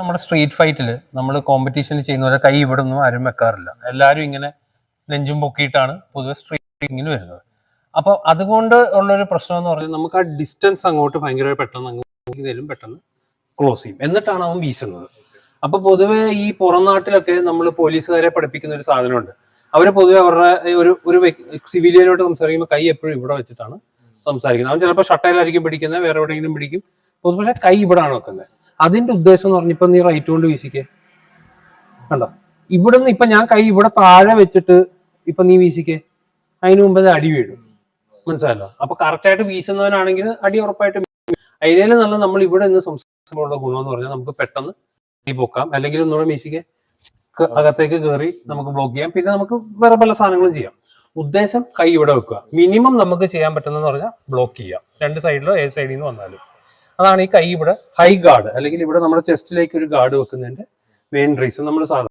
നമ്മുടെ സ്ട്രീറ്റ് ഫൈറ്റിൽ നമ്മൾ കോമ്പറ്റീഷനിൽ ചെയ്യുന്ന പോലെ കൈ ഇവിടെ ഒന്നും ആരും വെക്കാറില്ല. എല്ലാവരും ഇങ്ങനെ നെഞ്ചും പൊക്കിയിട്ടാണ് പൊതുവെ സ്ട്രീറ്റിങ്ങിന് വരുന്നത്. അപ്പോൾ അതുകൊണ്ട് ഉള്ളൊരു പ്രശ്നം എന്ന് പറഞ്ഞാൽ നമുക്ക് ആ ഡിസ്റ്റൻസ് അങ്ങോട്ട് ഭയങ്കര പെട്ടെന്ന് ക്ലോസ് ചെയ്യും, എന്നിട്ടാണ് അവൻ വീശുന്നത്. അപ്പൊ പൊതുവെ ഈ പുറം നാട്ടിലൊക്കെ നമ്മൾ പോലീസുകാരെ പഠിപ്പിക്കുന്ന ഒരു സാധനമുണ്ട്. അവര് പൊതുവെ അവരുടെ ഒരു സിവിലിയനോട് സംസാരിക്കുമ്പോൾ കൈ എപ്പോഴും ഇവിടെ വെച്ചിട്ടാണ് സംസാരിക്കുന്നത്. അവൻ ചിലപ്പോൾ ഷട്ടയിലായിരിക്കും പിടിക്കുന്നത്, വേറെ എവിടെയെങ്കിലും പിടിക്കും, പക്ഷെ കൈ ഇവിടാണ് വെക്കുന്നത്. അതിന്റെ ഉദ്ദേശം എന്ന് പറഞ്ഞാൽ ഇപ്പൊ നീ റൈറ്റ് കൊണ്ട് വീശിക്കേ, കണ്ടോ, ഇവിടെ നിന്ന് ഇപ്പൊ ഞാൻ കൈ ഇവിടെ താഴെ വെച്ചിട്ട് ഇപ്പൊ നീ വീശിക്കേ, അതിന് മുമ്പ് അടി വീഴും, മനസ്സിലല്ലോ. അപ്പൊ കറക്റ്റായിട്ട് വീശുന്നവനാണെങ്കിൽ അടി ഉറപ്പായിട്ടും. അതിനേലും നല്ല നമ്മൾ ഇവിടെ നിന്ന് സംസാരിക്കുമ്പോഴുള്ള ഗുണം എന്ന് പറഞ്ഞാൽ നമുക്ക് പെട്ടെന്ന് കൈ പൊക്കാം, അല്ലെങ്കിൽ ഒന്നുകൂടെ വീശിക്ക് അകത്തേക്ക് കയറി നമുക്ക് ബ്ലോക്ക് ചെയ്യാം, പിന്നെ നമുക്ക് വേറെ പല സാധനങ്ങളും ചെയ്യാം. ഉദ്ദേശം കൈ ഇവിടെ വെക്കുക. മിനിമം നമുക്ക് ചെയ്യാൻ പറ്റുന്നതെന്ന് പറഞ്ഞാൽ ബ്ലോക്ക് ചെയ്യാം, രണ്ട് സൈഡിലോ ഏത് സൈഡിൽ നിന്ന് വന്നാലും. അതാണ് ഈ കൈ ഇവിടെ ഹൈ ഗാർഡ്, അല്ലെങ്കിൽ ഇവിടെ നമ്മുടെ ചെസ്റ്റിലേക്ക് ഒരു ഗാർഡ് വെക്കുന്നതിന്റെ മെയിൻ റീസൺ. നമ്മൾ സാധാരണ